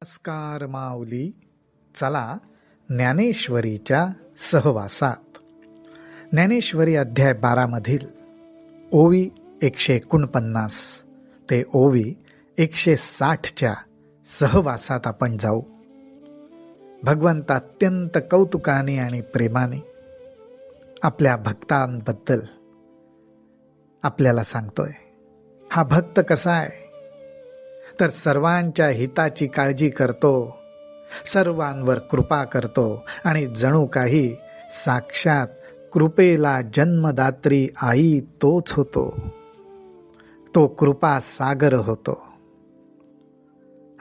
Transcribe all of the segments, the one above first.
नमस्कार माऊली. चला ज्ञानेश्वरीच्या सहवासात. ज्ञानेश्वरी अध्याय 12 मधील ओवी 149 ते ओवी 160च्या सहवासात आपण जाऊ. भगवंत अत्यंत कौतुकाने आणि प्रेमाने आपल्या भक्तांबद्दल आपल्याला सांगतोय. हा भक्त कसा आहे तर सर्वांच्या हिताची काळजी करतो, सर्वांवर कृपा करतो आणि जणू काही साक्षात कृपेला जन्मदात्री आई तोच होतो. तो कृपा सागर होतो.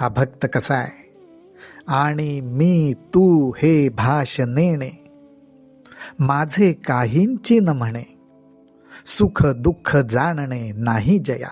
हा भक्त कसा आहे? आणि मी तू हे भाष नेणे, माझे काहींची न म्हणे, सुख दुःख जाणणे नाही जया.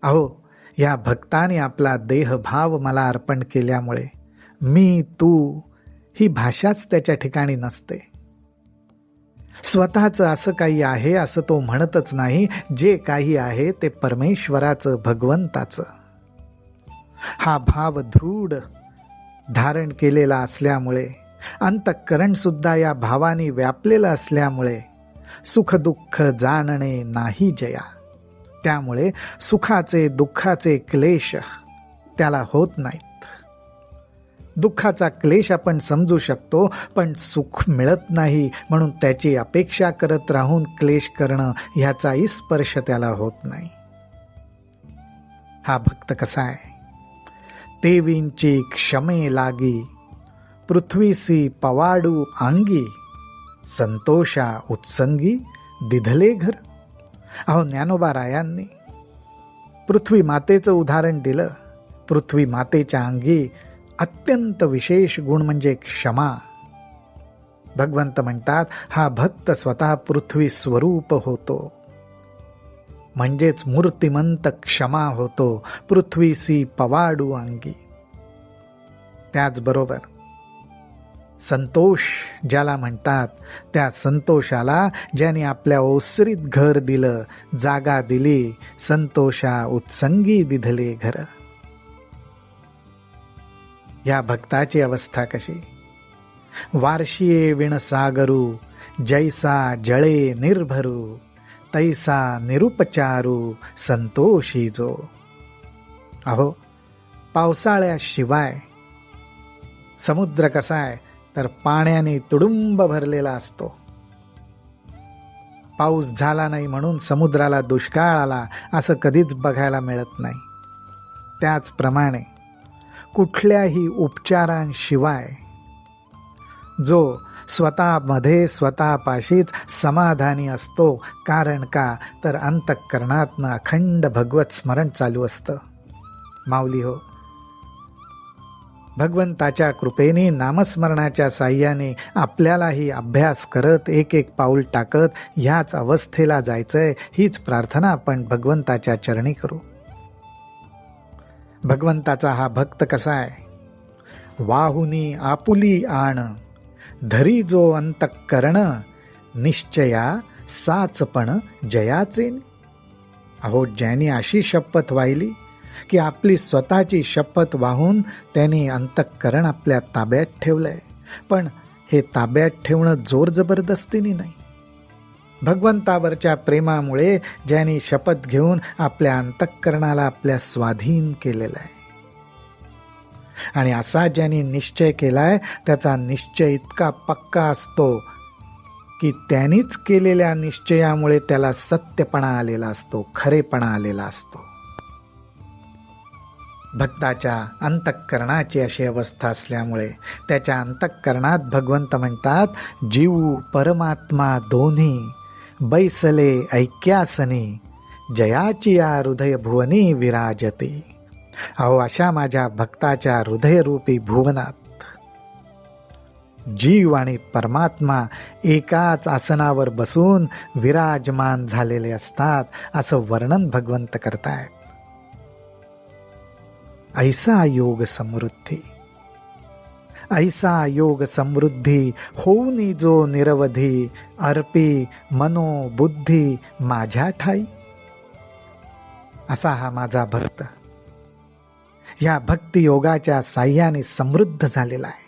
अहो, या भक्ताने आपला देहभाव मला अर्पण केल्यामुळे मी तू ही भाषाच त्याच्या ठिकाणी नसते. स्वतःचं असं काही आहे असं तो म्हणतच नाही. जे काही आहे ते परमेश्वराचं, भगवंताचं. हा भाव दृढ धारण केलेला असल्यामुळे, अंतःकरण सुद्धा या भावाने व्यापलेलं असल्यामुळे सुख दुःख जाणणे नाही जया. त्यामुळे सुखाचे दुःखाचे क्लेश त्याला होत नाहीत. दुःखाचा क्लेश आपण समजू शकतो, पण सुख मिळत नाही म्हणून त्याची अपेक्षा करत राहून क्लेश करणं ह्याचाही स्पर्श त्याला होत नाही. हा भक्त कसा आहे? तेवींची क्षमे लागी, पृथ्वीसी पवाडू अंगी, संतोषा उत्संगी दिधले घर. अहो, ज्ञानोबा रायांनी पृथ्वी मातेचं उदाहरण दिलं. पृथ्वी मातेच्या अंगी अत्यंत विशेष गुण म्हणजे क्षमा. भगवंत म्हणतात, हा भक्त स्वतः पृथ्वी स्वरूप होतो, म्हणजेच मूर्तिमंत क्षमा होतो. पृथ्वीसी पवाडू अंगी. त्याचबरोबर संतोष ज्याला म्हणतात, त्या संतोषाला ज्याने आपल्या ओसरीत घर दिलं, जागा दिली, संतोषा उत्संगी दिधले घर. या भक्ताची अवस्था कशी? वार्षिये विण सागरू, जैसा जळे निर्भरू, तैसा निरुपचारू संतोषी जो. अहो, पावसाळ्याशिवाय समुद्र कसा आहे तर पाण्याने तुडुंब भरलेला असतो. पाऊस झाला नाही म्हणून समुद्राला दुष्काळ आला असं कधीच बघायला मिळत नाही. त्याचप्रमाणे कुठल्याही उपचारांशिवाय जो स्वतःमध्ये स्वतःपाशीच समाधानी असतो. कारण का तर अंतःकरणातनं अखंड भगवत स्मरण चालू असतं. माऊली हो, भगवंताच्या कृपेने नामस्मरणाच्या साह्याने आपल्यालाही अभ्यास करत एक एक पाऊल टाकत ह्याच अवस्थेला जायचंय. हीच प्रार्थना आपण भगवंताच्या चरणी करू. भगवंताचा हा भक्त कसा आहे? वाहुनी आपुली आण, धरी जो अंतःकरण, निश्चया साचपण जयाचे. अहो, ज्यांनी अशी शपथ वाहिली की आपली स्वतःची शपथ वाहून त्यांनी अंतःकरण आपल्या ताब्यात ठेवलंय. पण हे ताब्यात ठेवणं जोर जबरदस्तीने नाही. भगवंतावरच्या प्रेमामुळे ज्यांनी शपथ घेऊन आपल्या अंतःकरणाला आपल्या स्वाधीन केलेलं आहे. आणि असा ज्यांनी निश्चय केलाय त्याचा निश्चय इतका पक्का असतो की त्यांनीच केलेल्या निश्चयामुळे त्याला सत्यपणा आलेला असतो, खरेपणा आलेला असतो. भक्ताच्या अंतःकरणाची अशी अवस्था असल्यामुळे त्याच्या अंतःकरणात भगवंत म्हणतात, जीव परमात्मा दोन्ही बैसले ऐक्यासनी, जयाची या हृदय भुवनी विराजते. अहो, अशा माझ्या भक्ताच्या हृदयरूपी भुवनात जीव आणि परमात्मा एकाच आसनावर बसून विराजमान झालेले असतात असं वर्णन भगवंत करतायत. ऐसा योग समृद्धी, ऐसा योग समृद्धी होऊनी जो निरवधी, अर्पी मनो बुद्धी माझ्या ठाई. असा हा माझा भक्त. या भक्तियोगाच्या साह्याने समृद्ध झालेला आहे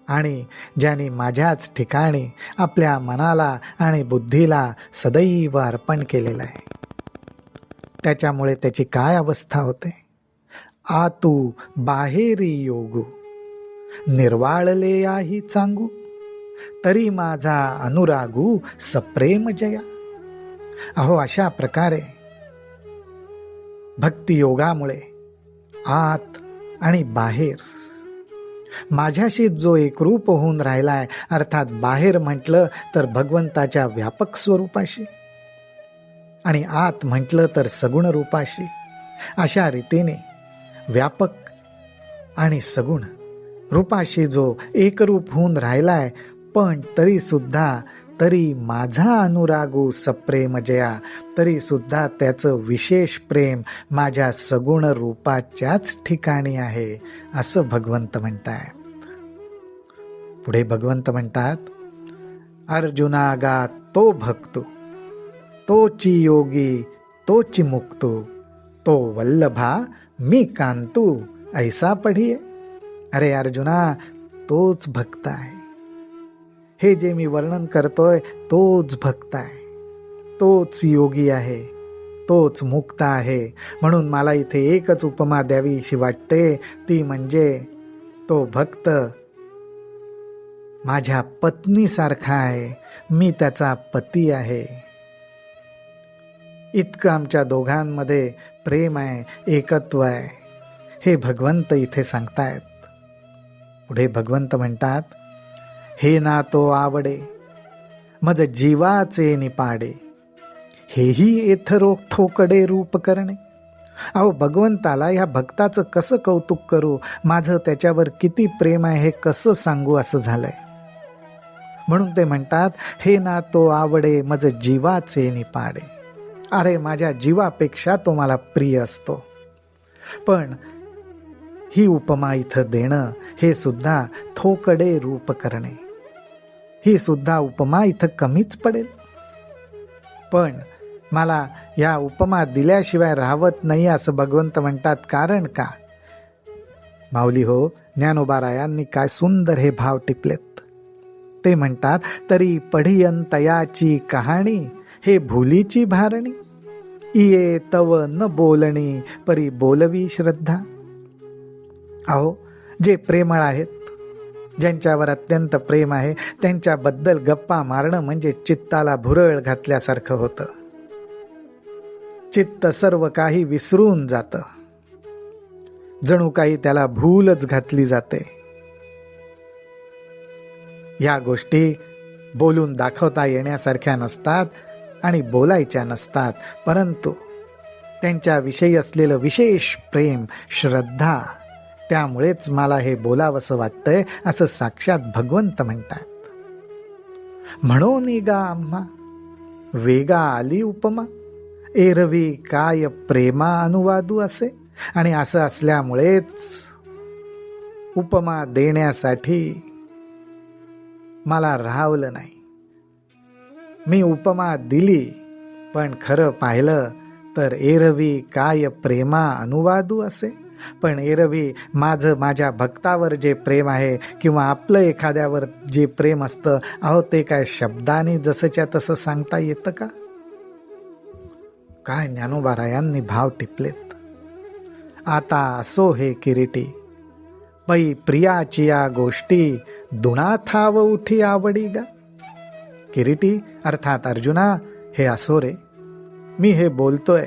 आणि ज्याने माझ्याच ठिकाणी आपल्या मनाला आणि बुद्धीला सदैव अर्पण केलेलं आहे, त्याच्यामुळे त्याची काय अवस्था होते? आतू बाहेरी योगू निर्वाळले याही चांगू, तरी माझा अनुरागू सप्रेम जया. अहो, अशा प्रकारे भक्तियोगामुळे आत आणि बाहेर माझ्याशी जो एकरूप होऊन राहिलाय, अर्थात बाहेर म्हटलं तर भगवंताच्या व्यापक स्वरूपाशी आणि आत म्हटलं तर सगुण रूपाशी, अशा रीतीने व्यापक आणि सगुण रूपाशी जो एकरूप होऊन राहिलाय, पण तरी माझा अनुरागू सप्रेम जया, तरी सुद्धा त्याचं विशेष प्रेम माझ्या सगुण रूपाच्याच ठिकाणी आहे, असं भगवंत म्हणतात. पुढे भगवंत म्हणतात, अर्जुना गा तो भक्तो, तोची योगी तोची मुक्तो, तो वल्लभा मी कांतू ऐसा पढिये. अरे अर्जुना, तोच भक्त आहे. हे जे मी वर्णन करतोय तोच भक्त आहे, तोच योगी आहे, तोच मुक्त आहे. म्हणून मला इथे एकच उपमा द्यावीशी वाटते, ती म्हणजे तो भक्त माझ्या पत्नीसारखा आहे, मी त्याचा पती आहे. इतकं आमच्या दोघांमध्ये प्रेम आहे, एकत्व आहे, हे भगवंत इथे सांगतायत. पुढे भगवंत म्हणतात, हे ना तो आवडे मज जीवाचे निपाडे, हेही एथरो थोकडे रूप करणे. अहो, भगवंताला ह्या भक्ताचं कसं कौतुक करू, माझं त्याच्यावर किती प्रेम आहे हे कसं सांगू, असं झालंय. म्हणून ते म्हणतात, हे ना तो आवडे मज जीवाचे निपाडे. अरे, माझ्या जीवापेक्षा तो मला प्रिय असतो. पण ही उपमा इथं देणं हे सुद्धा थोकडे रूप करणे, ही सुद्धा उपमा इथं कमीच पडेल. पण मला या उपमा दिल्याशिवाय राहवत नाही, असं भगवंत म्हणतात. कारण का? माऊली हो, ज्ञानोबारायांनी काय सुंदर हे भाव टिपलेत. ते म्हणतात, तरी पढियन तयाची कहाणी, हे भुलीची भारणी, इये तव न बोलणी परी बोलवी श्रद्धा. अहो, जे प्रेमळ आहेत, ज्यांच्यावर अत्यंत प्रेम आहे, त्यांच्याबद्दल गप्पा मारणं म्हणजे चित्ताला भुरळ घातल्यासारखं होतं. चित्त सर्व काही विसरून जातं, जणू काही त्याला भूलच घातली जाते. या गोष्टी बोलून दाखवता येण्यासारख्या नसतात आणि बोलायच्या नसतात, परंतु त्यांच्याविषयी असलेलं विशेष प्रेम, श्रद्धा, त्यामुळेच मला हे बोलावंसं वाटतंय, असं साक्षात भगवंत म्हणतात. म्हणून गा आम्हा वेगा आली उपमा, एरवी काय प्रेमा अनुवादू असे. आणि असं असल्यामुळेच उपमा देण्यासाठी मला राहवलं नाही. मी उपमा दिली, पण खरं पाहिलं तर एरवी काय प्रेमा अनुवादू असे. पण एरवी माझ्या भक्तावर जे प्रेम आहे किंवा आपलं एखाद्यावर जे प्रेम असतं, अहो ते काय शब्दाने जसंच्या तसं सांगता येतं का? काय ज्ञानोबारायांनी भाव टिपलेत. आता असो हे किरीटी, पै प्रियाची या गोष्टी दुणा थाव उठी आवडी गा. किरीटी अर्थात अर्जुना, हे असो रे, मी हे बोलतोय,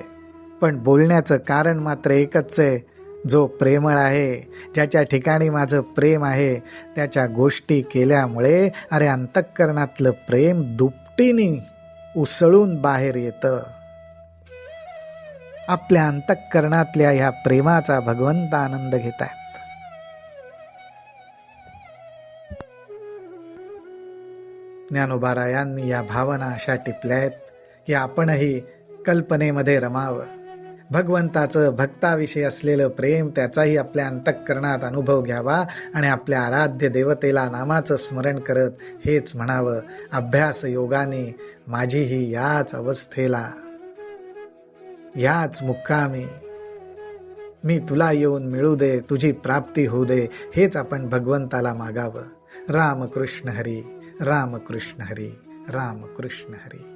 पण बोलण्याचं कारण मात्र एकच आहे. जो प्रेमळ आहे, ज्याच्या ठिकाणी माझं प्रेम आहे, त्याच्या गोष्टी केल्यामुळे अरे अंतःकरणातलं प्रेम दुपटीने उसळून बाहेर येतं. आपल्या अंतःकरणातल्या ह्या प्रेमाचा भगवंत आनंद घेतात. ज्ञानोबारायांनी या भावना अशा टिपल्या आहेत की आपणही कल्पनेमध्ये रमावं. भगवंताचं भक्ताविषयी असलेलं प्रेम, त्याचाही आपल्या अंतःकरणात अनुभव घ्यावा आणि आपल्या आराध्य देवतेला नामाचं स्मरण करत हेच म्हणावं, अभ्यास योगाने माझीही याच अवस्थेला, याच मुक्कामी मी तुला येऊन मिळू दे, तुझी प्राप्ती होऊ दे, हेच आपण भगवंताला मागावं. राम कृष्ण हरी, राम कृष्ण हरी, राम कृष्ण हरी.